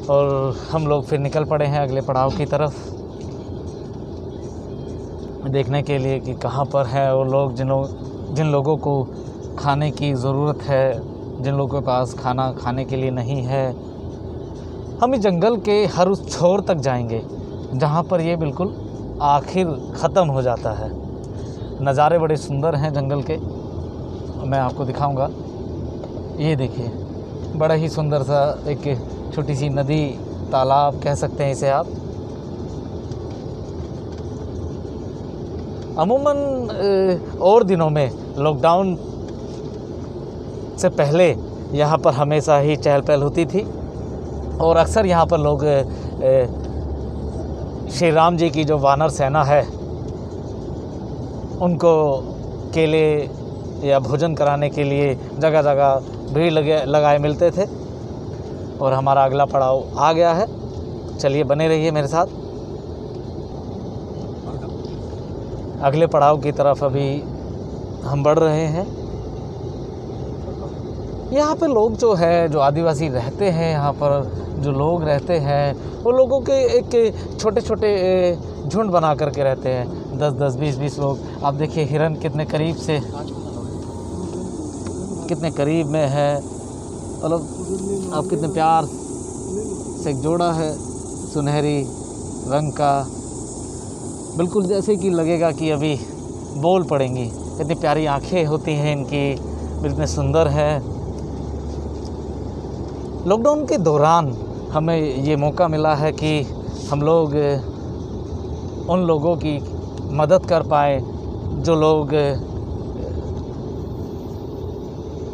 और हम लोग फिर निकल पड़े हैं अगले पड़ाव की तरफ, देखने के लिए कि कहाँ पर है वो लोग जिन लोगों को खाने की ज़रूरत है, जिन लोगों के पास खाना खाने के लिए नहीं है। हम इस जंगल के हर उस छोर तक जाएंगे जहाँ पर ये बिल्कुल आखिर ख़त्म हो जाता है। नज़ारे बड़े सुंदर हैं जंगल के, मैं आपको दिखाऊंगा। ये देखिए, बड़ा ही सुंदर सा एक छोटी सी नदी, तालाब कह सकते हैं इसे आप। अमूमन और दिनों में लॉकडाउन से पहले यहाँ पर हमेशा ही चहल पहल होती थी और अक्सर यहाँ पर लोग श्री राम जी की जो वानर सेना है उनको केले या भोजन कराने के लिए जगह जगह भीड़ लगाए मिलते थे। और हमारा अगला पड़ाव आ गया है, चलिए बने रहिए मेरे साथ। अगले पड़ाव की तरफ अभी हम बढ़ रहे हैं। यहाँ पे लोग जो है, जो आदिवासी रहते हैं, यहाँ पर जो लोग रहते हैं, वो लोगों के एक छोटे छोटे झुंड बना करके रहते हैं, 10-10, 20-20 लोग। आप देखिए हिरन कितने करीब से, कितने करीब में है, मतलब आप कितने प्यार से एक जोड़ा है सुनहरी रंग का, बिल्कुल जैसे कि लगेगा कि अभी बोल पड़ेंगी। इतनी प्यारी आँखें होती हैं इनकी, इतने सुंदर है। लॉकडाउन के दौरान हमें ये मौका मिला है कि हम लोग उन लोगों की मदद कर पाए जो लोग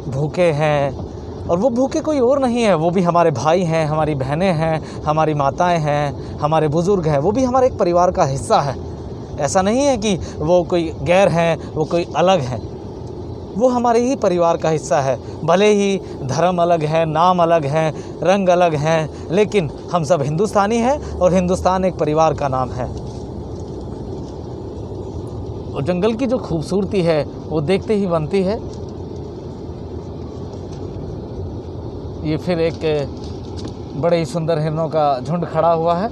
भूखे हैं, और वो भूखे कोई और नहीं है, वो भी हमारे भाई हैं, हमारी बहनें हैं, हमारी माताएं हैं, हमारे बुज़ुर्ग हैं, वो भी हमारे एक परिवार का हिस्सा है। ऐसा नहीं है कि वो कोई गैर हैं, वो कोई अलग हैं, वो हमारे ही परिवार का हिस्सा है। भले ही धर्म अलग है, नाम अलग है, रंग अलग हैं, लेकिन हम सब हिंदुस्तानी हैं और हिंदुस्तान एक परिवार का नाम है। और जंगल की जो खूबसूरती है वो देखते ही बनती है। ये फिर एक बड़े ही सुंदर हिरणों का झुंड खड़ा हुआ है।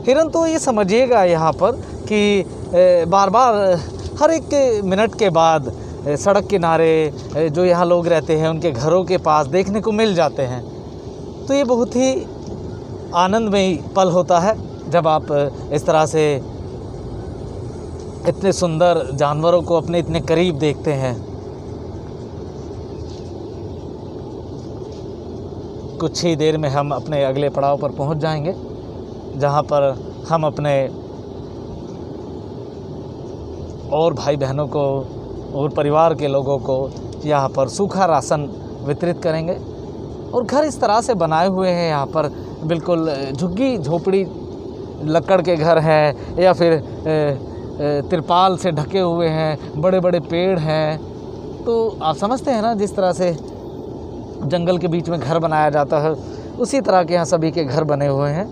हिरन तो ये समझिएगा यहाँ पर कि बार बार हर एक मिनट के बाद सड़क किनारे जो यहाँ लोग रहते हैं उनके घरों के पास देखने को मिल जाते हैं। तो ये बहुत ही आनंदमयी पल होता है जब आप इस तरह से इतने सुंदर जानवरों को अपने इतने करीब देखते हैं। कुछ ही देर में हम अपने अगले पड़ाव पर पहुंच जाएंगे, जहां पर हम अपने और भाई बहनों को और परिवार के लोगों को यहाँ पर सूखा राशन वितरित करेंगे। और घर इस तरह से बनाए हुए हैं यहाँ पर, बिल्कुल झुग्गी झोपड़ी लकड़ के घर हैं या फिर तिरपाल से ढके हुए हैं, बड़े बड़े पेड़ हैं। तो आप समझते हैं ना, जिस तरह से जंगल के बीच में घर बनाया जाता है उसी तरह के यहाँ सभी के घर बने हुए हैं।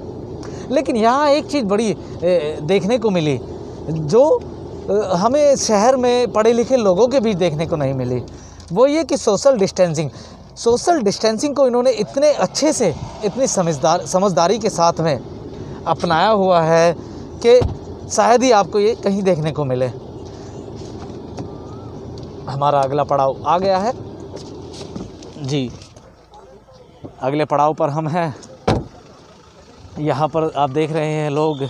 लेकिन यहाँ एक चीज़ बड़ी देखने को मिली जो हमें शहर में पढ़े लिखे लोगों के बीच देखने को नहीं मिली, वो ये कि सोशल डिस्टेंसिंग को इन्होंने इतने अच्छे से, इतनी समझदारी के साथ में अपनाया हुआ है कि शायद ही आपको ये कहीं देखने को मिले। हमारा अगला पड़ाव आ गया है जी, अगले पड़ाव पर हम हैं। यहाँ पर आप देख रहे हैं लोग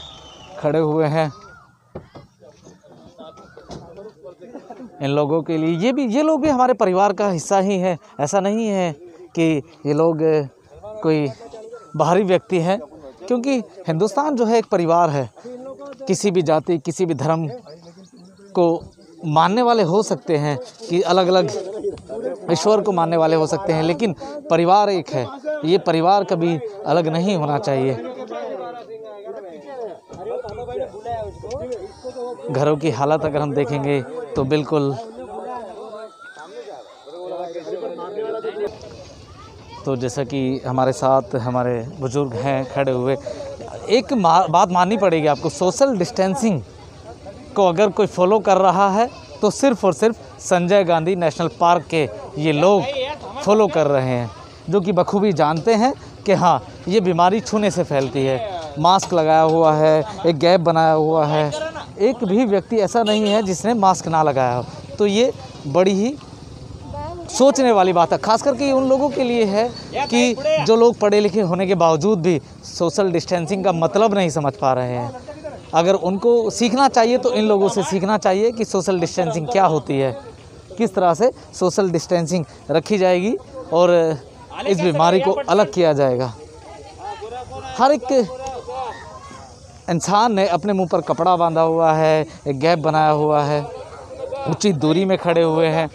खड़े हुए हैं। इन लोगों के लिए ये लोग भी हमारे परिवार का हिस्सा ही है। ऐसा नहीं है कि ये लोग कोई बाहरी व्यक्ति हैं, क्योंकि हिंदुस्तान जो है एक परिवार है। किसी भी जाति, किसी भी धर्म को मानने वाले हो सकते हैं, कि अलग अलग ईश्वर को मानने वाले हो सकते हैं, लेकिन परिवार एक है। ये परिवार कभी अलग नहीं होना चाहिए। घरों की हालत अगर हम देखेंगे तो बिल्कुल, तो जैसा कि हमारे साथ हमारे बुजुर्ग हैं खड़े हुए, एक बात माननी पड़ेगी आपको, सोशल डिस्टेंसिंग को अगर कोई फॉलो कर रहा है तो सिर्फ़ और सिर्फ संजय गांधी नेशनल पार्क के ये लोग फॉलो कर रहे हैं, जो कि बखूबी जानते हैं कि हाँ ये बीमारी छूने से फैलती है। मास्क लगाया हुआ है, एक गैप बनाया हुआ है, एक भी व्यक्ति ऐसा नहीं है जिसने मास्क ना लगाया हो। तो ये बड़ी ही सोचने वाली बात है, खास करके उन लोगों के लिए है कि जो लोग पढ़े लिखे होने के बावजूद भी सोशल डिस्टेंसिंग का मतलब नहीं समझ पा रहे हैं। अगर उनको सीखना चाहिए तो इन लोगों से सीखना चाहिए कि सोशल डिस्टेंसिंग क्या होती है, किस तरह से सोशल डिस्टेंसिंग रखी जाएगी और इस बीमारी को अलग किया जाएगा। हर एक इंसान ने अपने मुंह पर कपड़ा बांधा हुआ है, एक गैप बनाया हुआ है, उचित दूरी में खड़े हुए हैं।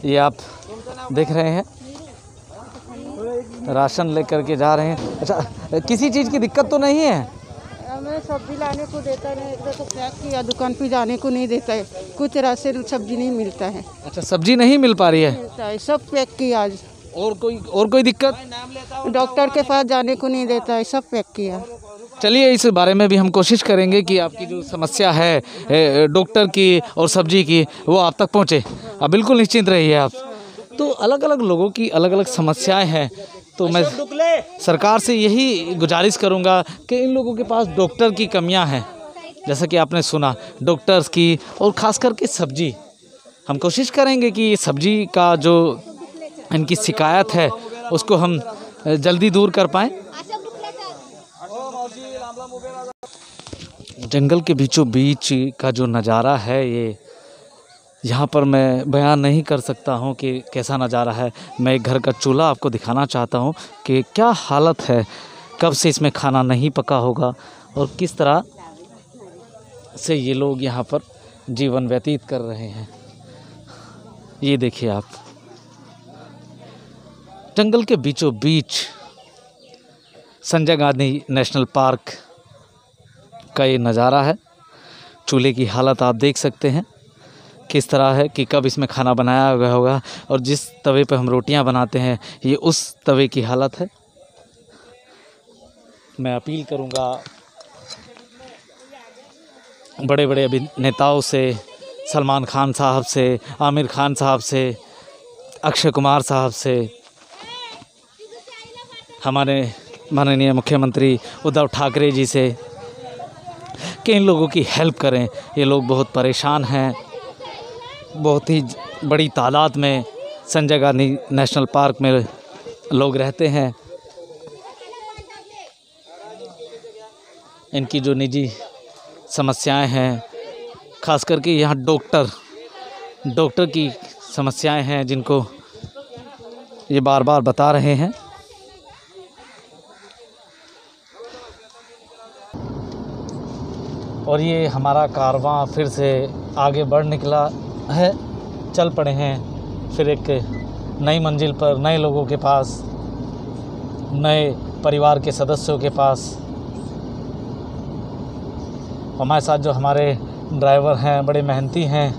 ये आप देख रहे हैं राशन लेकर के जा रहे हैं। अच्छा, किसी चीज़ की दिक्कत तो नहीं है? हमें सब्जी लाने को देता नहीं, एक तो पैक किया, दुकान पे जाने को नहीं देता है, कुछ राशन सब्जी नहीं मिलता है। अच्छा, सब्जी नहीं मिल पा रही है? मिलता है, सब पैक किया। आज और कोई दिक्कत? डॉक्टर के पास जाने को नहीं देता है, सब पैक किया। चलिए इस बारे में भी हम कोशिश करेंगे कि आपकी जो समस्या है डॉक्टर की और सब्जी की वो आप तक पहुँचे। आप बिल्कुल निश्चिंत रहिए आप। तो अलग अलग लोगों की अलग अलग समस्याएं हैं, तो मैं सरकार से यही गुजारिश करूंगा कि इन लोगों के पास डॉक्टर की कमियां हैं, जैसा कि आपने सुना डॉक्टर्स की, और ख़ास करके सब्जी। हम कोशिश करेंगे कि सब्जी का जो इनकी शिकायत है उसको हम जल्दी दूर कर पाएँ। जंगल के बीचों बीच का जो नज़ारा है ये यहाँ पर मैं बयान नहीं कर सकता हूँ कि कैसा नज़ारा है। मैं एक घर का चूल्हा आपको दिखाना चाहता हूँ कि क्या हालत है, कब से इसमें खाना नहीं पका होगा और किस तरह से ये लोग यहाँ पर जीवन व्यतीत कर रहे हैं। ये देखिए आप, जंगल के बीचों बीच संजय गांधी नेशनल पार्क का ये नज़ारा है। चूल्हे की हालत आप देख सकते हैं किस तरह है कि कब इसमें खाना बनाया गया होगा, और जिस तवे पे हम रोटियां बनाते हैं ये उस तवे की हालत है। मैं अपील करूंगा बड़े बड़े अभिनेताओं से, सलमान खान साहब से, आमिर खान साहब से, अक्षय कुमार साहब से, हमारे माननीय मुख्यमंत्री उद्धव ठाकरे जी से, कि इन लोगों की हेल्प करें। ये लोग बहुत परेशान हैं। बहुत ही बड़ी तादाद में संजय गांधी नेशनल पार्क में लोग रहते हैं। इनकी जो निजी समस्याएं हैं, खास करके यहाँ डॉक्टर की समस्याएं हैं जिनको ये बार बार बता रहे हैं। और ये हमारा कारवां फिर से आगे बढ़ निकला है, चल पड़े हैं फिर एक नई मंजिल पर, नए लोगों के पास, नए परिवार के सदस्यों के पास। हमारे साथ जो हमारे ड्राइवर हैं बड़े मेहनती हैं,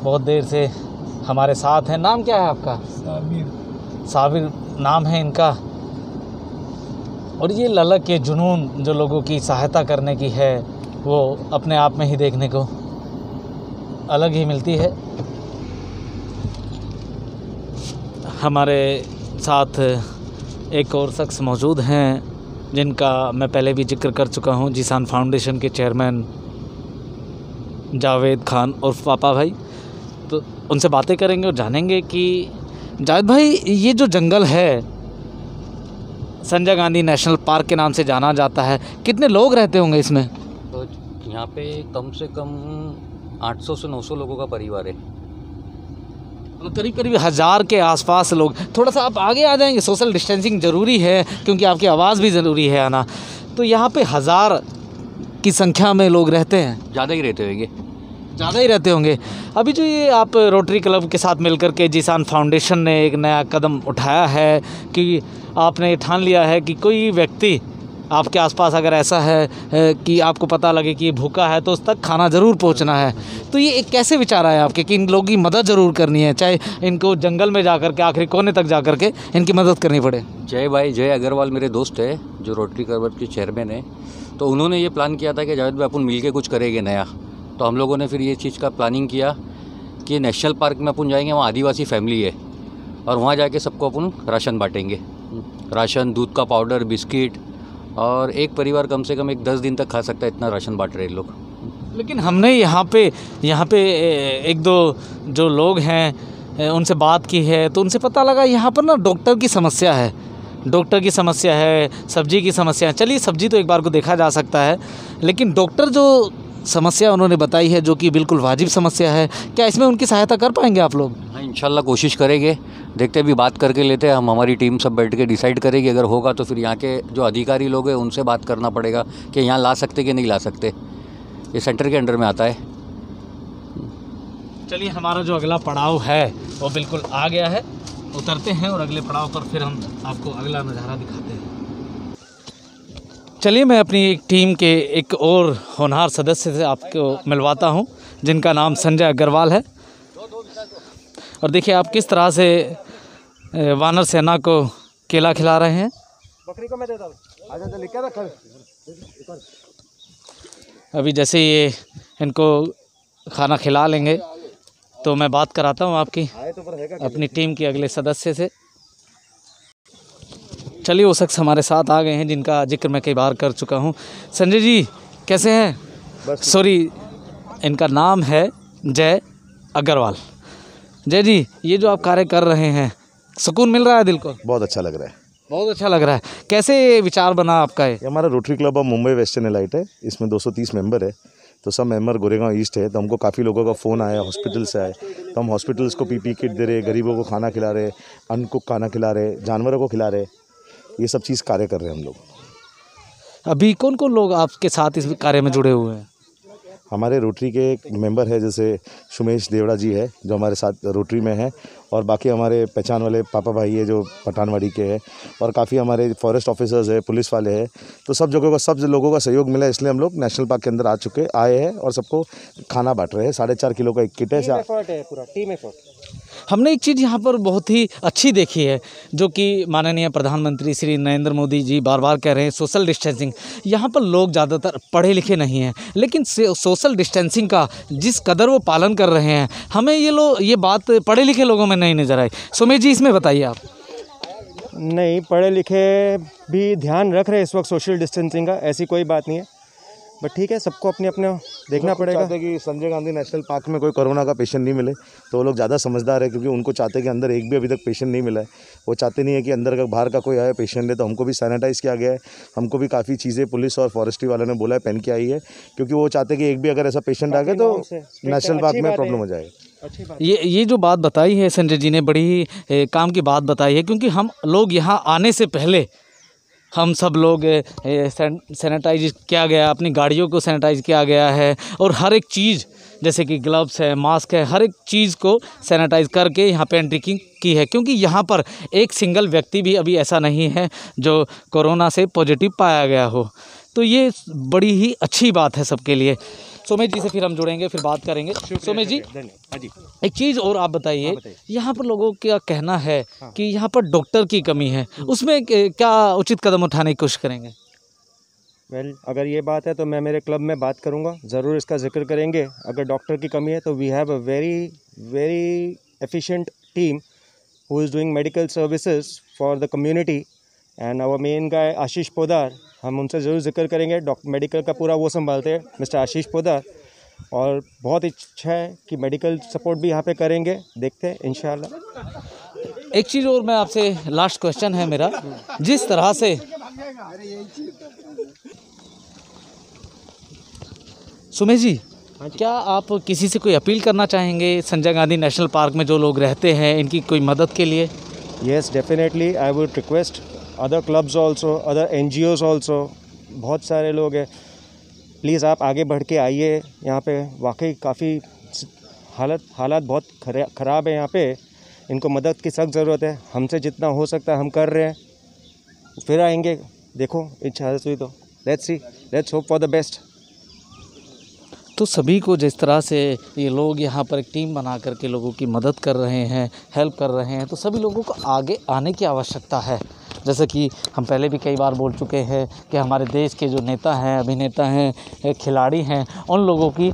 बहुत देर से हमारे साथ हैं। नाम क्या है आपका? साबिर नाम है इनका। और ये ललक, ये जुनून जो लोगों की सहायता करने की है वो अपने आप में ही देखने को अलग ही मिलती है। हमारे साथ एक और शख्स मौजूद हैं जिनका मैं पहले भी जिक्र कर चुका हूं, जिसान फाउंडेशन के चेयरमैन जावेद खान और पापा भाई। तो उनसे बातें करेंगे और जानेंगे कि जावेद भाई, ये जो जंगल है संजय गांधी नेशनल पार्क के नाम से जाना जाता है, कितने लोग रहते होंगे इसमें? तो यहाँ पे कम से कम 800 से 900 लोगों का परिवार है। करीब करीब 1000 के आसपास लोग। थोड़ा सा आप आगे आ जाएंगे, सोशल डिस्टेंसिंग ज़रूरी है क्योंकि आपकी आवाज़ भी ज़रूरी है आना। तो यहाँ पे 1000 की संख्या में लोग रहते हैं। ज़्यादा ही रहते होंगे। ज़्यादा ही रहते होंगे। अभी जो ये आप रोटरी क्लब के साथ मिलकर के जिसान फाउंडेशन ने एक नया कदम उठाया है कि आपने ठान लिया है कि कोई व्यक्ति आपके आसपास अगर ऐसा है कि आपको पता लगे कि ये भूखा है तो उस तक खाना ज़रूर पहुंचना है। तो ये एक कैसे विचार आया आपके कि इन लोगों की मदद ज़रूर करनी है, चाहे इनको जंगल में जा कर के आखिरी कोने तक जा कर के इनकी मदद करनी पड़े? जय अग्रवाल मेरे दोस्त है जो रोटरी क्लब के चेयरमैन है। तो उन्होंने ये प्लान किया था कि जावेद भाई अपन मिल के कुछ करेंगे नया। तो हम लोगों ने फिर ये चीज़ का प्लानिंग किया कि नेशनल पार्क में अपन जाएंगे, वहाँ आदिवासी फैमिली है और वहाँ जाके सबको अपन राशन बांटेंगे। राशन, दूध का पाउडर, बिस्किट, और एक परिवार कम से कम 10 दिन तक खा सकता है, इतना राशन बांट रहे हैं लोग। लेकिन हमने यहाँ पे एक दो जो लोग हैं उनसे बात की है, तो उनसे पता लगा यहाँ पर ना डॉक्टर की समस्या है, सब्जी की समस्या है। चलिए, सब्जी तो एक बार को देखा जा सकता है, लेकिन डॉक्टर जो समस्या उन्होंने बताई है, जो कि बिल्कुल वाजिब समस्या है, क्या इसमें उनकी सहायता कर पाएंगे आप लोग? हाँ, इंशाल्लाह कोशिश करेंगे। देखते भी, बात करके लेते हैं हम, हमारी टीम सब बैठ के डिसाइड करेगी। अगर होगा तो फिर यहाँ के जो अधिकारी लोग हैं उनसे बात करना पड़ेगा कि यहाँ ला सकते कि नहीं ला सकते। ये सेंटर के अंडर में आता है। चलिए, हमारा जो अगला पड़ाव है वो बिल्कुल आ गया है, उतरते हैं और अगले पड़ाव पर फिर हम आपको अगला नज़ारा दिखाते हैं। चलिए, मैं अपनी एक टीम के एक और होनहार सदस्य से आपको मिलवाता हूं, जिनका नाम संजय अग्रवाल है। और देखिए आप किस तरह से वानर सेना को केला खिला रहे हैं। बकरी को मैं देता हूं। अभी जैसे ये इनको खाना खिला लेंगे तो मैं बात कराता हूँ आपकी अपनी टीम के अगले सदस्य से। चलिए, वो शख्स हमारे साथ आ गए हैं जिनका जिक्र मैं कई बार कर चुका हूँ। संजय जी कैसे हैं? सॉरी, इनका नाम है जय अग्रवाल। जय जी, ये जो आप कार्य कर रहे हैं, सुकून मिल रहा है दिल को? बहुत अच्छा लग रहा है। बहुत अच्छा लग रहा है। कैसे विचार बना आपका? ये हमारा Rotary Club of Mumbai Western Elite है, इसमें 230 मेंबर है। तो सब मेंबर गोरेगांव ईस्ट है। तो हमको काफ़ी लोगों का फ़ोन आया, हॉस्पिटल से आए, तो हम हॉस्पिटल्स को पीपी किट दे रहे, गरीबों को खाना खिला रहे, अन्न को खाना खिला रहे, जानवरों को खिला रहे, ये सब चीज़ कार्य कर रहे हैं हम लोग। अभी कौन कौन लोग आपके साथ इस कार्य में जुड़े हुए हैं? हमारे रोटरी के एक मेंबर है, जैसे सुमेश देवड़ा जी है जो हमारे साथ रोटरी में है, और बाकी हमारे पहचान वाले पापा भाई है जो पठानवाड़ी के हैं, और काफ़ी हमारे फॉरेस्ट ऑफिसर्स है, पुलिस वाले हैं। तो सब लोगों का सहयोग मिला, इसलिए हम लोग नेशनल पार्क के अंदर आए हैं और सबको खाना बांट रहे हैं। 4.5 किलो का एक किट है। पूरा टीम एफर्ट। हमने एक चीज़ यहाँ पर बहुत ही अच्छी देखी है, जो कि माननीय प्रधानमंत्री श्री नरेंद्र मोदी जी बार बार कह रहे हैं, सोशल डिस्टेंसिंग। यहाँ पर लोग ज़्यादातर पढ़े लिखे नहीं हैं, लेकिन सोशल डिस्टेंसिंग का जिस कदर वो पालन कर रहे हैं, हमें ये बात पढ़े लिखे लोगों में नहीं नज़र आई। सुमेश जी, इसमें बताइए आप। नहीं, पढ़े लिखे भी ध्यान रख रहे हैं इस वक्त सोशल डिस्टेंसिंग का, ऐसी कोई बात नहीं है, बट ठीक है, सबको अपने अपने देखना पड़ेगा। चाहते कि संजय गांधी नेशनल पार्क में कोई कोरोना का पेशेंट नहीं मिले, तो वो लोग ज़्यादा समझदार है, क्योंकि उनको चाहते कि अंदर एक भी अभी तक पेशेंट नहीं मिला है। वो चाहते नहीं है कि अंदर का बाहर का कोई आया पेशेंट है। तो हमको भी सैनिटाइज़ किया गया है, हमको भी काफ़ी चीज़ें पुलिस और फॉरेस्ट्री वालों ने बोला है पहन के आई है, क्योंकि वो चाहते कि एक भी अगर ऐसा पेशेंट आ गया तो नेशनल पार्क में प्रॉब्लम हो जाएगा। ये जो बात बताई है संजय जी ने, बड़ी ही काम की बात बताई है, क्योंकि हम लोग यहाँ आने से पहले हम सब लोग सैनिटाइज किया गया, अपनी गाड़ियों को सैनिटाइज किया गया है, और हर एक चीज़ जैसे कि ग्लव्स है, मास्क है, हर एक चीज़ को सैनिटाइज करके यहाँ पे एंट्री की है, क्योंकि यहाँ पर एक सिंगल व्यक्ति भी अभी ऐसा नहीं है जो कोरोना से पॉजिटिव पाया गया हो। तो ये बड़ी ही अच्छी बात है सबके लिए। सोमेश जी से फिर हम जुड़ेंगे, फिर बात करेंगे। सोमेश जी, एक चीज़ और आप बताइए, यहाँ पर लोगों का कहना है कि यहाँ पर डॉक्टर की कमी है, उसमें क्या उचित कदम उठाने की कोशिश करेंगे? अगर ये बात है तो मैं मेरे क्लब में बात करूँगा, ज़रूर इसका जिक्र करेंगे। अगर डॉक्टर की कमी है तो we have a very efficient team who is doing medical services for the community, and our main guy Ashish Podar, हम उनसे ज़रूर जिक्र करेंगे। मेडिकल का पूरा वो संभालते हैं, मिस्टर आशीष पोदार, और बहुत इच्छा है कि मेडिकल सपोर्ट भी यहाँ पे करेंगे, देखते हैं इंशाल्लाह। एक चीज़ और मैं आपसे, लास्ट क्वेश्चन है मेरा, जिस तरह से सुमेश जी, क्या आप किसी से कोई अपील करना चाहेंगे संजय गांधी नेशनल पार्क में जो लोग रहते हैं, इनकी कोई मदद के लिए? Yes, definitely I would request other clubs also, other NGOs also, बहुत सारे लोग हैं, प्लीज़ आप आगे बढ़ के आइए। यहाँ पे वाकई काफ़ी हालात बहुत ख़राब है यहाँ पे, इनको मदद की सख्त ज़रूरत है। हमसे जितना हो सकता है हम कर रहे हैं, फिर आएंगे, देखो इच्छा हुई तो let's hope for the best. तो सभी को जिस तरह से ये लोग यहाँ पर एक टीम बना करके लोगों की मदद कर रहे हैं, हेल्प कर रहे हैं, तो सभी लोगों को आगे आने की आवश्यकता है। जैसे कि हम पहले भी कई बार बोल चुके हैं कि हमारे देश के जो नेता हैं, अभिनेता हैं, खिलाड़ी हैं, उन लोगों की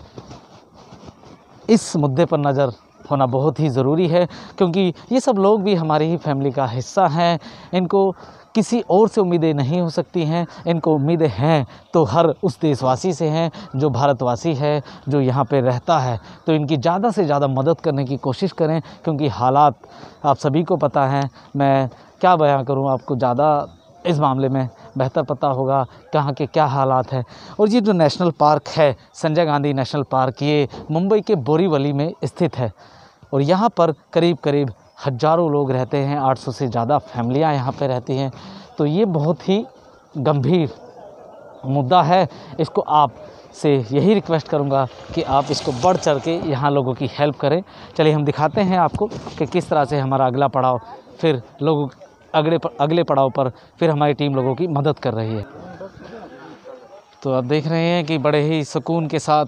इस मुद्दे पर नज़र होना बहुत ही ज़रूरी है, क्योंकि ये सब लोग भी हमारी ही फैमिली का हिस्सा हैं। इनको किसी और से उम्मीदें नहीं हो सकती हैं, इनको उम्मीदें हैं तो हर उस देशवासी से हैं जो भारतवासी है, जो यहाँ पे रहता है। तो इनकी ज़्यादा से ज़्यादा मदद करने की कोशिश करें, क्योंकि हालात आप सभी को पता है। मैं क्या बयां करूँ, आपको ज़्यादा इस मामले में बेहतर पता होगा कहाँ के क्या हालात हैं। और ये जो नेशनल पार्क है, संजय गांधी नेशनल पार्क, ये मुंबई के बोरीवली में स्थित है और यहाँ पर करीब करीब हज़ारों लोग रहते हैं, 800 से ज़्यादा फैमिलियाँ यहाँ पे रहती हैं। तो ये बहुत ही गंभीर मुद्दा है। इसको आप से यही रिक्वेस्ट करूँगा कि आप इसको बढ़ चढ़ के यहाँ लोगों की हेल्प करें। चलिए हम दिखाते हैं आपको कि किस तरह से हमारा अगला पड़ाव, फिर लोगों अगले पड़ाव पर फिर हमारी टीम लोगों की मदद कर रही है। तो आप देख रहे हैं कि बड़े ही सुकून के साथ,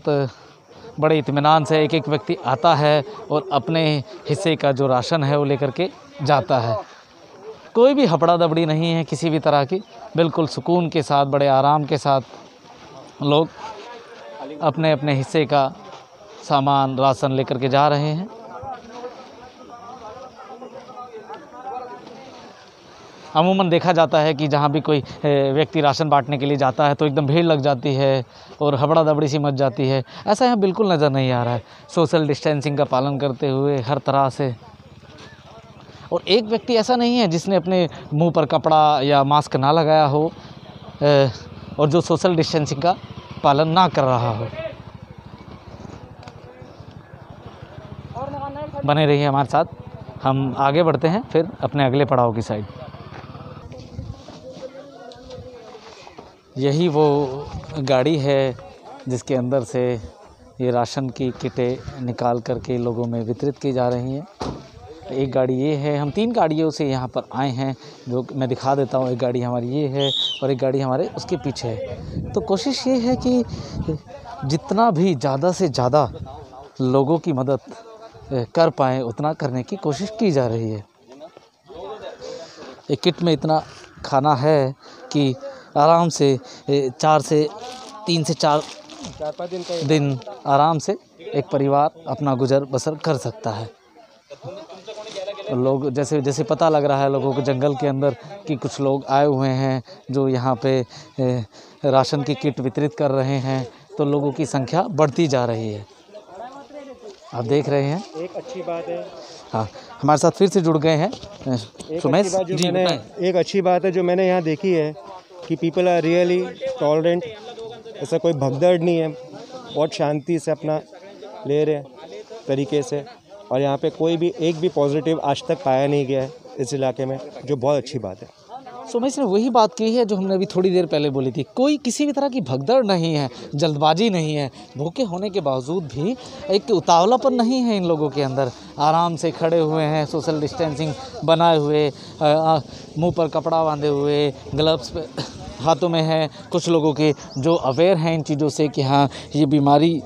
बड़े इत्मीनान से एक एक व्यक्ति आता है और अपने हिस्से का जो राशन है वो लेकर के जाता है। कोई भी हपड़ा दबड़ी नहीं है किसी भी तरह की, बिल्कुल सुकून के साथ, बड़े आराम के साथ लोग अपने अपने हिस्से का सामान, राशन लेकर के जा रहे हैं। अमूमन देखा जाता है कि जहाँ भी कोई व्यक्ति राशन बांटने के लिए जाता है तो एकदम भीड़ लग जाती है और हबड़ा दबड़ी सी मच जाती है। ऐसा यहाँ बिल्कुल नज़र नहीं आ रहा है। सोशल डिस्टेंसिंग का पालन करते हुए हर तरह से, और एक व्यक्ति ऐसा नहीं है जिसने अपने मुंह पर कपड़ा या मास्क ना लगाया हो और जो सोशल डिस्टेंसिंग का पालन ना कर रहा हो। बने रहिए हमारे साथ, हम आगे बढ़ते हैं फिर अपने अगले पड़ाव की साइड। यही वो गाड़ी है जिसके अंदर से ये राशन की किटें निकाल करके लोगों में वितरित की जा रही हैं। एक गाड़ी ये है, हम 3 गाड़ियों से यहाँ पर आए हैं, जो मैं दिखा देता हूँ। एक गाड़ी हमारी ये है और एक गाड़ी हमारे उसके पीछे है। तो कोशिश ये है कि जितना भी ज़्यादा से ज़्यादा लोगों की मदद कर पाएँ उतना करने की कोशिश की जा रही है। एक किट में इतना खाना है कि आराम से 3 से 4 दिन आराम से एक परिवार अपना गुजर बसर कर सकता है। लोग जैसे जैसे पता लग रहा है लोगों को जंगल के अंदर कि कुछ लोग आए हुए हैं जो यहाँ पे राशन की किट वितरित कर रहे हैं, तो लोगों की संख्या बढ़ती जा रही है। आप देख रहे हैं। एक अच्छी बात है, हाँ, हमारे साथ फिर से जुड़ गए हैं सुमेश जी। एक अच्छी बात है जो मैंने यहाँ देखी है कि पीपल आर रियली टॉलरेंट। ऐसा कोई भगदड़ नहीं है, बहुत शांति से अपना ले रहे तरीके से। और यहाँ पे कोई भी एक भी पॉजिटिव आज तक पाया नहीं गया है इस इलाके में, जो बहुत अच्छी बात है। सुमेश ने वही बात की है जो हमने अभी थोड़ी देर पहले बोली थी। कोई किसी भी तरह की भगदड़ नहीं है, जल्दबाजी नहीं है। भूखे होने के बावजूद भी एक उतावलापन नहीं है इन लोगों के अंदर। आराम से खड़े हुए हैं, सोशल डिस्टेंसिंग बनाए हुए, मुंह पर कपड़ा बांधे हुए, ग्लव्स हाथों में है। कुछ लोगों के जो अवेयर हैं इन चीज़ों से कि हाँ ये बीमारी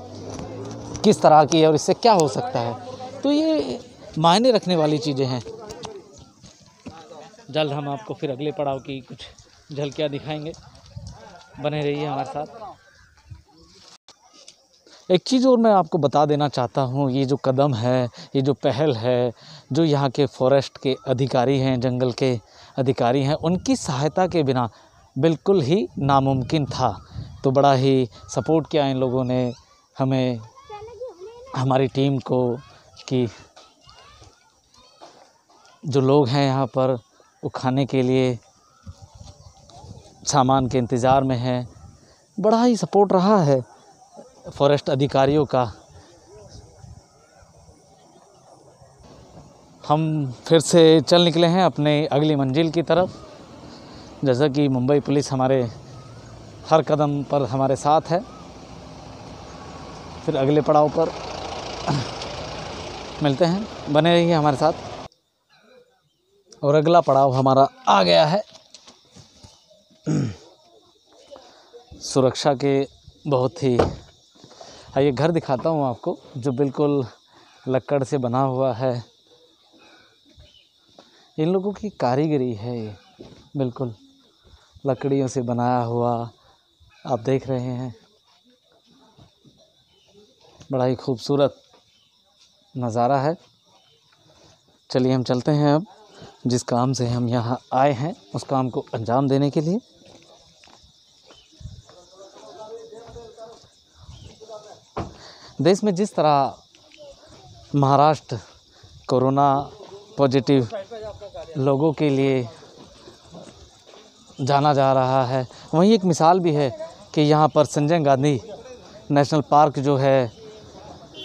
किस तरह की है और इससे क्या हो सकता है। तो ये मायने रखने वाली चीज़ें हैं। जल्द हम आपको फिर अगले पड़ाव की कुछ झलकियाँ दिखाएंगे। बने रहिए हमारे साथ। एक चीज़ और मैं आपको बता देना चाहता हूँ, ये जो कदम है, ये जो पहल है, जो यहाँ के फॉरेस्ट के अधिकारी हैं, जंगल के अधिकारी हैं, उनकी सहायता के बिना बिल्कुल ही नामुमकिन था। तो बड़ा ही सपोर्ट किया इन लोगों ने हमें, हमारी टीम को, कि जो लोग हैं यहाँ पर वो खाने के लिए सामान के इंतज़ार में हैं। बड़ा ही सपोर्ट रहा है फॉरेस्ट अधिकारियों का। हम फिर से चल निकले हैं अपने अगली मंजिल की तरफ। जैसा कि मुंबई पुलिस हमारे हर कदम पर हमारे साथ है। फिर अगले पड़ाव पर मिलते हैं, बने रहिए हमारे साथ। और अगला पड़ाव हमारा आ गया है सुरक्षा के बहुत ही। आइए घर दिखाता हूँ आपको, जो बिल्कुल लकड़ से बना हुआ है। इन लोगों की कारीगरी है, ये बिल्कुल लकड़ियों से बनाया हुआ आप देख रहे हैं। बड़ा ही खूबसूरत नज़ारा है। चलिए हम चलते हैं अब जिस काम से हम यहाँ आए हैं उस काम को अंजाम देने के लिए। देश में जिस तरह महाराष्ट्र कोरोना पॉजिटिव लोगों के लिए जाना जा रहा है, वहीं एक मिसाल भी है कि यहाँ पर संजय गांधी नेशनल पार्क जो है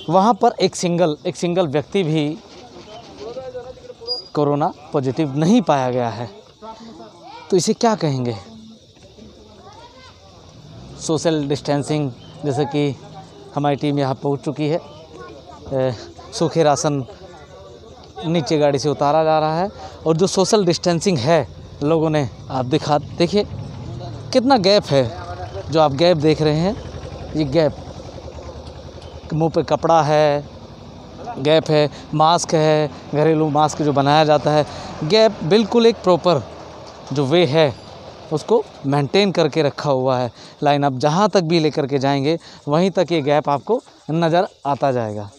वहाँ पर एक सिंगल व्यक्ति भी कोरोना पॉजिटिव नहीं पाया गया है। तो इसे क्या कहेंगे? सोशल डिस्टेंसिंग, जैसे कि हमारी टीम यहाँ पहुँच चुकी है। सूखे राशन नीचे गाड़ी से उतारा जा रहा है और जो सोशल डिस्टेंसिंग है लोगों ने, आप देखिए कितना गैप है। जो आप गैप देख रहे हैं, ये गैप, मुंह पे कपड़ा है, गैप है, मास्क है, घरेलू मास्क जो बनाया जाता है, गैप बिल्कुल एक प्रॉपर जो वे है उसको मेंटेन करके रखा हुआ है। लाइन आप जहाँ तक भी लेकर के जाएंगे वहीं तक ये गैप आपको नज़र आता जाएगा।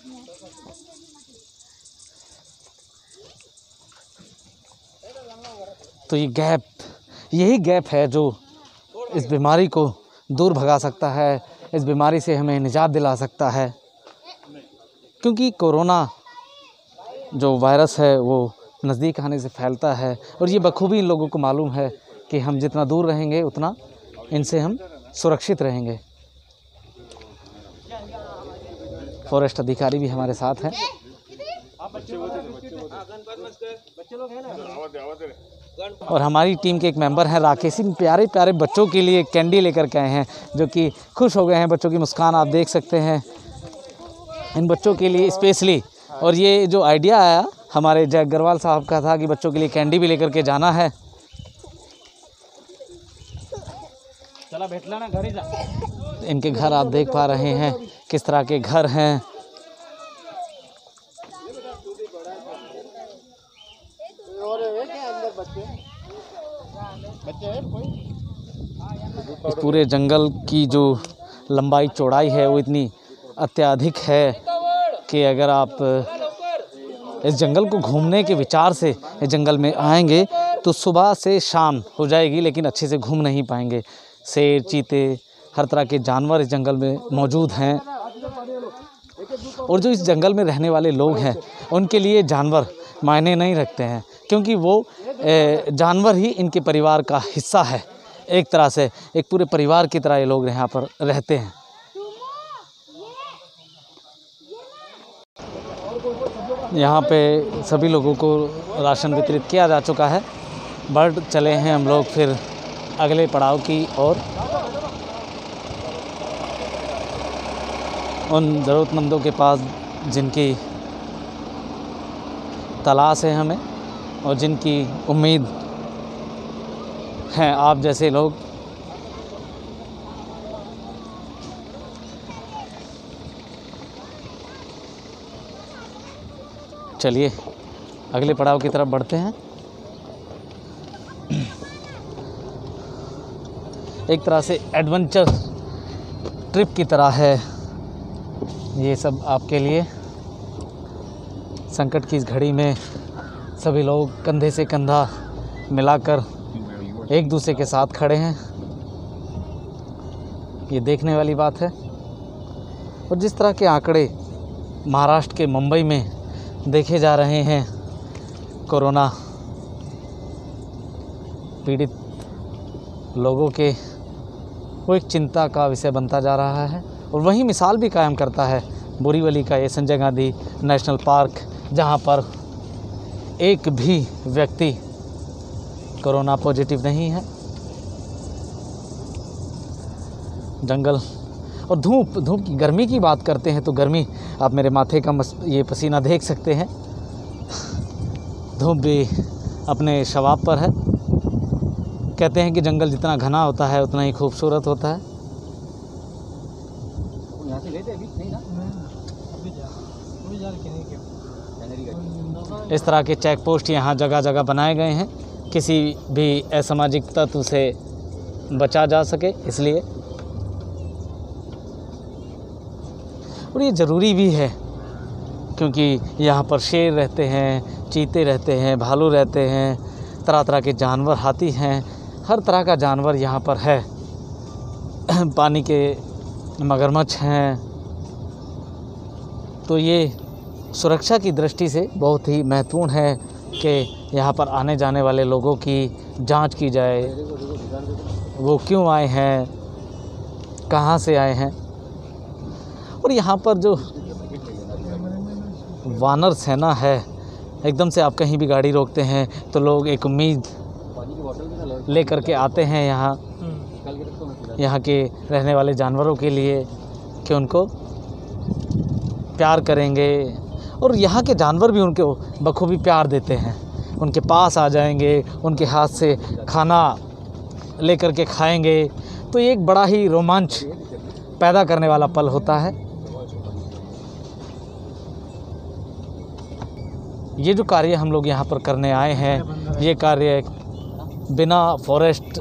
तो ये गैप, यही गैप है जो इस बीमारी को दूर भगा सकता है, इस बीमारी से हमें निजात दिला सकता है। क्योंकि कोरोना जो वायरस है वो नज़दीक आने से फैलता है और ये बखूबी इन लोगों को मालूम है कि हम जितना दूर रहेंगे उतना इनसे हम सुरक्षित रहेंगे। फॉरेस्ट अधिकारी भी हमारे साथ हैं। और हमारी टीम के एक मेंबर हैं राकेश सिंह, प्यारे प्यारे बच्चों के लिए कैंडी लेकर के आए हैं जो कि खुश हो गए हैं। बच्चों की मुस्कान आप देख सकते हैं इन बच्चों के लिए स्पेशली। और ये जो आइडिया आया हमारे जय अग्रवाल साहब का था कि बच्चों के लिए कैंडी भी लेकर के जाना है। चला बैठला ना, घर ही जा। इनके घर आप देख पा रहे हैं किस तरह के घर हैं। इस पूरे जंगल की जो लंबाई चौड़ाई है वो इतनी अत्यधिक है कि अगर आप इस जंगल को घूमने के विचार से इस जंगल में आएंगे तो सुबह से शाम हो जाएगी, लेकिन अच्छे से घूम नहीं पाएंगे। शेर, चीते, हर तरह के जानवर इस जंगल में मौजूद हैं। और जो इस जंगल में रहने वाले लोग हैं उनके लिए जानवर मायने नहीं रखते हैं, क्योंकि वो जानवर ही इनके परिवार का हिस्सा है। एक तरह से एक पूरे परिवार की तरह ये लोग यहाँ पर रहते हैं। यहाँ पे सभी लोगों को राशन वितरित किया जा चुका है। बढ़ चले हैं हम लोग फिर अगले पड़ाव की ओर। उन ज़रूरतमंदों के पास जिनकी तलाश है हमें और जिनकी उम्मीद हैं आप जैसे लोग। चलिए अगले पड़ाव की तरफ बढ़ते हैं। एक तरह से एडवेंचर ट्रिप की तरह है ये सब आपके लिए। संकट की इस घड़ी में सभी लोग कंधे से कंधा मिलाकर एक दूसरे के साथ खड़े हैं, ये देखने वाली बात है। और जिस तरह के आंकड़े महाराष्ट्र के मुंबई में देखे जा रहे हैं, कोरोना पीड़ित लोगों के, वो एक चिंता का विषय बनता जा रहा है। और वही मिसाल भी कायम करता है बोरीवली का ये संजय गांधी नेशनल पार्क, जहां पर एक भी व्यक्ति कोरोना पॉजिटिव नहीं है। जंगल और धूप की गर्मी की बात करते हैं तो गर्मी, आप मेरे माथे का ये पसीना देख सकते हैं। धूप भी अपने शवाब पर है। कहते हैं कि जंगल जितना घना होता है उतना ही खूबसूरत होता है। इस तरह के चेक पोस्ट यहाँ जगह जगह बनाए गए हैं, किसी भी असामाजिक तत्व से बचा जा सके इसलिए। और ये ज़रूरी भी है क्योंकि यहाँ पर शेर रहते हैं, चीते रहते हैं, भालू रहते हैं, तरह तरह के जानवर, हाथी हैं, हर तरह का जानवर यहाँ पर है। पानी के मगरमच्छ हैं। तो ये सुरक्षा की दृष्टि से बहुत ही महत्वपूर्ण है कि यहाँ पर आने जाने वाले लोगों की जांच की जाए, वो क्यों आए हैं, कहाँ से आए हैं। और यहाँ पर जो वानर सेना है, एकदम से आप कहीं भी गाड़ी रोकते हैं तो लोग एक उम्मीद लेकर के आते हैं यहाँ के रहने वाले जानवरों के लिए कि उनको प्यार करेंगे, और यहाँ के जानवर भी उनको बखूबी प्यार देते हैं। उनके पास आ जाएंगे, उनके हाथ से खाना लेकर के खाएंगे। तो ये एक बड़ा ही रोमांच पैदा करने वाला पल होता है। ये जो कार्य हम लोग यहाँ पर करने आए हैं, ये कार्य बिना फॉरेस्ट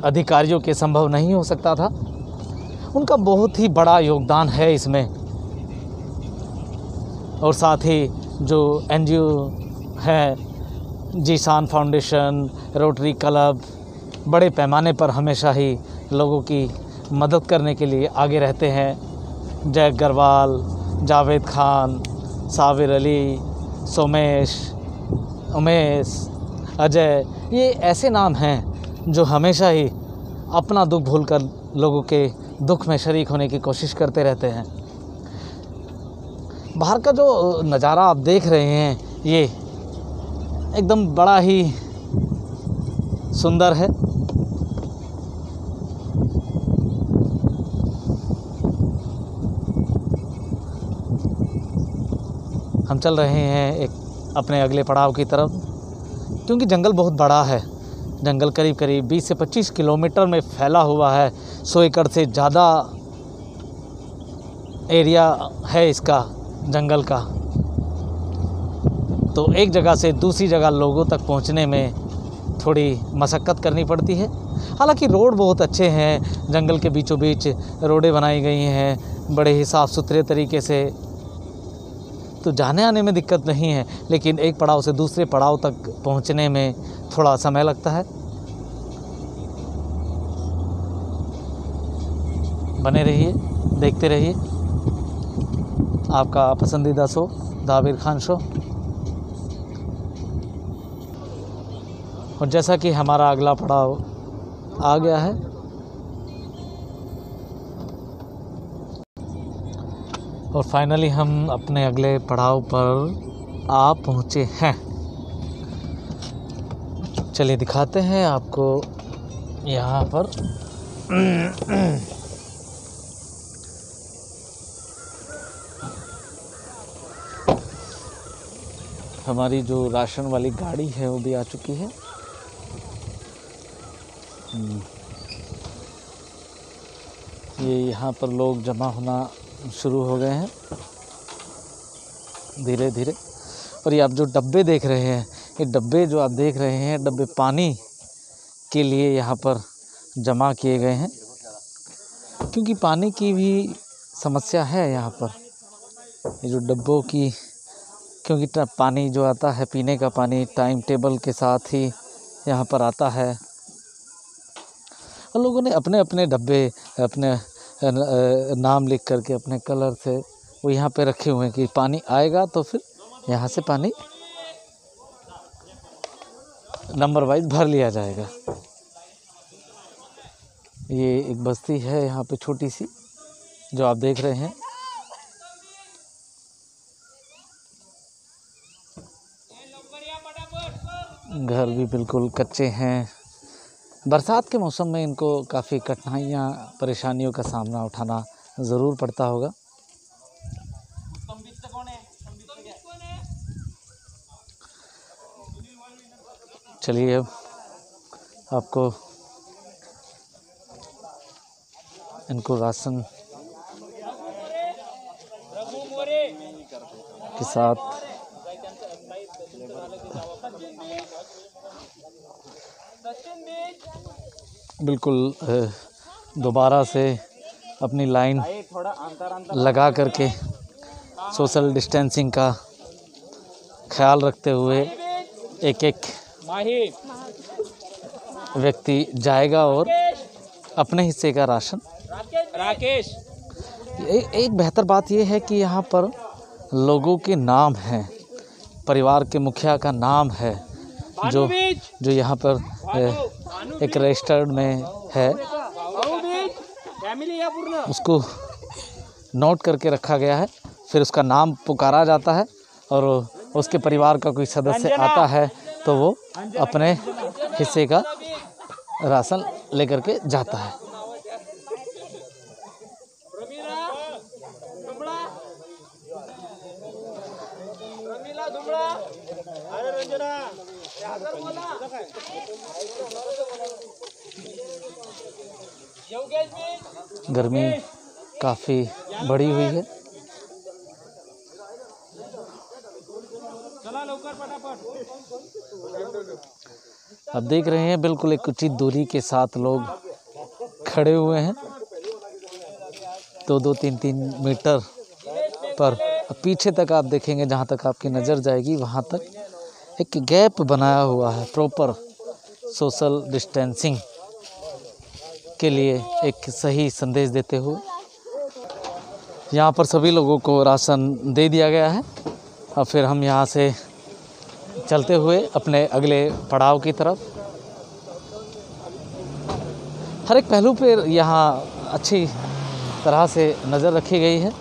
अधिकारियों के संभव नहीं हो सकता था। उनका बहुत ही बड़ा योगदान है इसमें। और साथ ही जो NGO है, जीसान फाउंडेशन, रोटरी क्लब, बड़े पैमाने पर हमेशा ही लोगों की मदद करने के लिए आगे रहते हैं। जय अग्रवाल, जावेद खान, साबिर अली, सोमेश, उमेश, अजय, ये ऐसे नाम हैं जो हमेशा ही अपना दुख भूलकर लोगों के दुख में शरीक होने की कोशिश करते रहते हैं। बाहर का जो नज़ारा आप देख रहे हैं, ये एकदम बड़ा ही सुंदर है। हम चल रहे हैं एक अपने अगले पड़ाव की तरफ, क्योंकि जंगल बहुत बड़ा है। जंगल करीब करीब 20 से 25 किलोमीटर में फैला हुआ है। 100 एकड़ से ज़्यादा एरिया है इसका, जंगल का। तो एक जगह से दूसरी जगह लोगों तक पहुंचने में थोड़ी मशक्क़त करनी पड़ती है। हालांकि रोड बहुत अच्छे हैं, जंगल के बीचों बीच रोडें बनाई गई हैं बड़े ही साफ़ सुथरे तरीके से, तो जाने आने में दिक्कत नहीं है। लेकिन एक पड़ाव से दूसरे पड़ाव तक पहुंचने में थोड़ा समय लगता है। बने रहिए, देखते रहिए आपका पसंदीदा शो द आबिर खान शो। और जैसा कि हमारा अगला पड़ाव आ गया है, और फाइनली हम अपने अगले पड़ाव पर आ पहुँचे हैं। चलिए दिखाते हैं आपको यहाँ पर। हमारी जो राशन वाली गाड़ी है वो भी आ चुकी है। ये यहाँ पर लोग जमा होना शुरू हो गए हैं धीरे धीरे। और ये आप जो डब्बे देख रहे हैं, ये डब्बे जो आप देख रहे हैं, डब्बे पानी के लिए यहाँ पर जमा किए गए हैं, क्योंकि पानी की भी समस्या है यहाँ पर। ये जो डब्बों की, क्योंकि पानी जो आता है, पीने का पानी टाइम टेबल के साथ ही यहाँ पर आता है। और लोगों ने अपने अपने डब्बे अपने नाम लिख करके अपने कलर से वो यहाँ पे रखे हुए हैं कि पानी आएगा तो फिर यहाँ से पानी नंबर वाइज भर लिया जाएगा। ये एक बस्ती है यहाँ पे छोटी सी जो आप देख रहे हैं। घर भी बिल्कुल कच्चे हैं। बरसात के मौसम में इनको काफ़ी कठिनाइयाँ, परेशानियों का सामना उठाना ज़रूर पड़ता होगा। चलिए अब आपको इनको राशन के साथ बिल्कुल दोबारा से अपनी लाइन लगा करके सोशल डिस्टेंसिंग का ख्याल रखते हुए एक एक व्यक्ति जाएगा और अपने हिस्से का राशन। एक बेहतर बात यह है कि यहाँ पर लोगों के नाम हैं, परिवार के मुखिया का नाम है, जो यहाँ पर एक रजिस्टर्ड में है, उसको नोट करके रखा गया है। फिर उसका नाम पुकारा जाता है और उसके परिवार का कोई सदस्य आता है तो वो अपने हिस्से का राशन लेकर के जाता है। गर्मी काफ़ी बढ़ी हुई है। अब देख रहे हैं बिल्कुल एक उचित दूरी के साथ लोग खड़े हुए हैं, 2-2, 3-3 मीटर पर। अब पीछे तक आप देखेंगे, जहाँ तक आपकी नज़र जाएगी वहाँ तक एक गैप बनाया हुआ है, प्रॉपर सोशल डिस्टेंसिंग के लिए एक सही संदेश देते हुए। यहाँ पर सभी लोगों को राशन दे दिया गया है। अब फिर हम यहाँ से चलते हुए अपने अगले पड़ाव की तरफ। हर एक पहलू पर यहाँ अच्छी तरह से नज़र रखी गई है,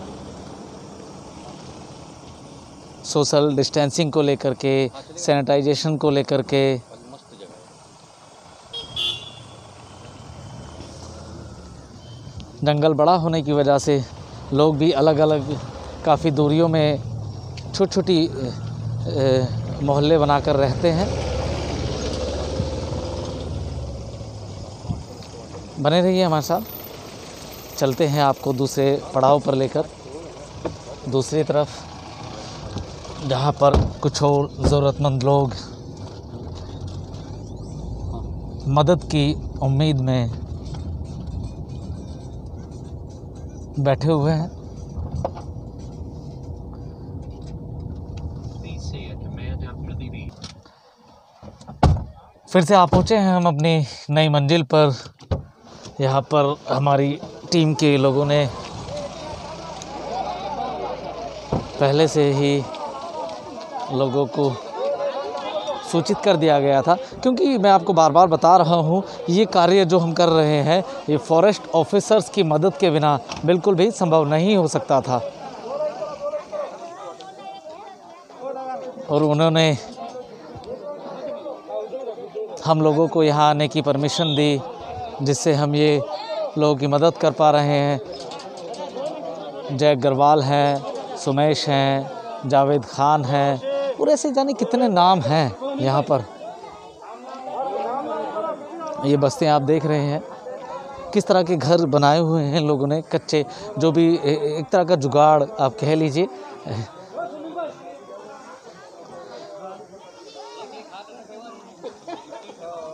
सोशल डिस्टेंसिंग को लेकर के, सैनिटाइजेशन को लेकर के। जंगल बड़ा होने की वजह से लोग भी अलग अलग काफ़ी दूरियों में छोटी छोटी मोहल्ले बनाकर रहते हैं। बने रहिए हमारे साथ, चलते हैं आपको दूसरे पड़ाव पर लेकर, दूसरी तरफ, जहाँ पर कुछ और ज़रूरतमंद लोग मदद की उम्मीद में बैठे हुए हैं। फिर से आप पहुँचे हैं हम अपनी नई मंजिल पर। यहाँ पर हमारी टीम के लोगों ने पहले से ही लोगों को सूचित कर दिया गया था, क्योंकि मैं आपको बार बार बता रहा हूँ, ये कार्य जो हम कर रहे हैं ये फॉरेस्ट ऑफिसर्स की मदद के बिना बिल्कुल भी संभव नहीं हो सकता था। और उन्होंने हम लोगों को यहाँ आने की परमिशन दी, जिससे हम ये लोगों की मदद कर पा रहे हैं। जय अग्रवाल हैं, सुमेश हैं, जावेद खान हैं, और ऐसे जाने कितने नाम हैं यहाँ पर। ये बस्तियाँ आप देख रहे हैं, किस तरह के घर बनाए हुए हैं लोगों ने, कच्चे, जो भी एक तरह का जुगाड़ आप कह लीजिए।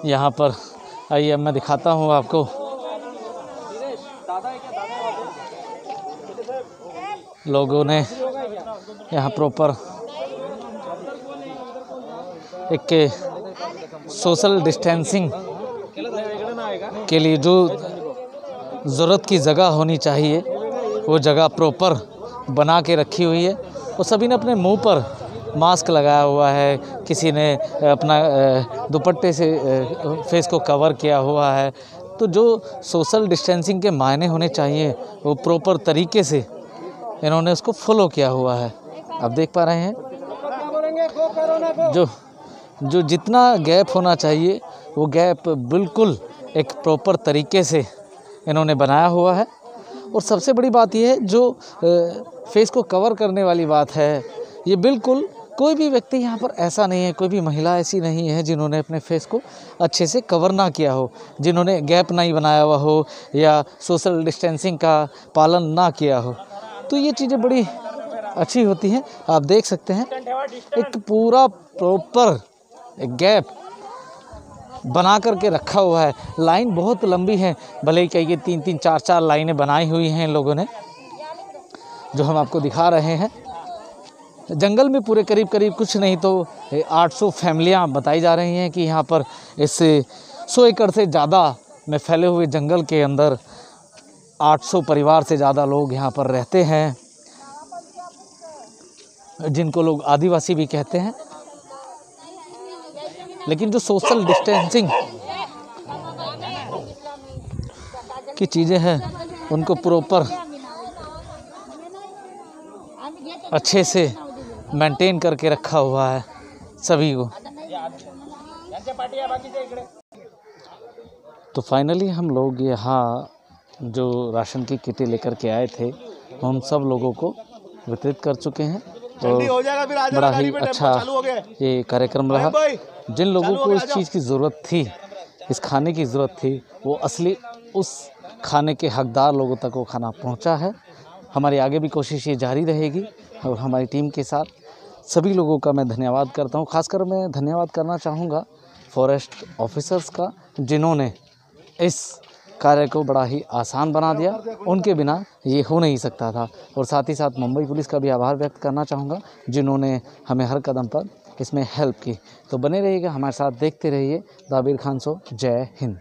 यहाँ पर आइए, अब मैं दिखाता हूँ आपको। लोगों ने यहाँ प्रॉपर एक सोशल डिस्टेंसिंग के लिए जो ज़रूरत की जगह होनी चाहिए वो जगह प्रॉपर बना के रखी हुई है। और सभी ने अपने मुंह पर मास्क लगाया हुआ है, किसी ने अपना दुपट्टे से फेस को कवर किया हुआ है। तो जो सोशल डिस्टेंसिंग के मायने होने चाहिए वो प्रॉपर तरीके से इन्होंने उसको फॉलो किया हुआ है। आप देख पा रहे हैं जो जितना गैप होना चाहिए वो गैप बिल्कुल एक प्रॉपर तरीके से इन्होंने बनाया हुआ है। और सबसे बड़ी बात यह है, जो फेस को कवर करने वाली बात है, ये बिल्कुल कोई भी व्यक्ति यहाँ पर ऐसा नहीं है, कोई भी महिला ऐसी नहीं है जिन्होंने अपने फेस को अच्छे से कवर ना किया हो, जिन्होंने गैप नहीं बनाया हुआ हो या सोशल डिस्टेंसिंग का पालन ना किया हो। तो ये चीज़ें बड़ी अच्छी होती हैं। आप देख सकते हैं एक पूरा प्रॉपर गैप बना करके रखा हुआ है। लाइन बहुत लंबी है, भले ही कहीं 3-3, 4-4 लाइनें बनाई हुई हैं लोगों ने, जो हम आपको दिखा रहे हैं। जंगल में पूरे करीब करीब कुछ नहीं तो 800 फैमिलियाँ बताई जा रही हैं कि यहाँ पर इस 100 एकड़ से ज़्यादा में फैले हुए जंगल के अंदर 800 परिवार से ज़्यादा लोग यहाँ पर रहते हैं, जिनको लोग आदिवासी भी कहते हैं। लेकिन जो सोशल डिस्टेंसिंग की चीज़ें हैं उनको प्रॉपर अच्छे से मेंटेन करके रखा हुआ है सभी को। तो फाइनली हम लोग यहाँ जो राशन की किटें लेकर के आए थे हम सब लोगों को वितरित कर चुके हैं। तो बड़ा ही अच्छा ये कार्यक्रम रहा। जिन लोगों को इस चीज़ की ज़रूरत थी, इस खाने की ज़रूरत थी, वो असली उस खाने के हकदार लोगों तक वो खाना पहुंचा है। हमारी आगे भी कोशिश ये जारी रहेगी और हमारी टीम के साथ सभी लोगों का मैं धन्यवाद करता हूं। खासकर मैं धन्यवाद करना चाहूँगा फॉरेस्ट ऑफिसर्स का, जिन्होंने इस कार्य को बड़ा ही आसान बना दिया। उनके बिना ये हो नहीं सकता था। और साथ ही साथ मुंबई पुलिस का भी आभार व्यक्त करना चाहूँगा, जिन्होंने हमें हर कदम पर इसमें हेल्प की। तो बने रहिएगा हमारे साथ, देखते रहिए द आबिर खान शो। जय हिंद।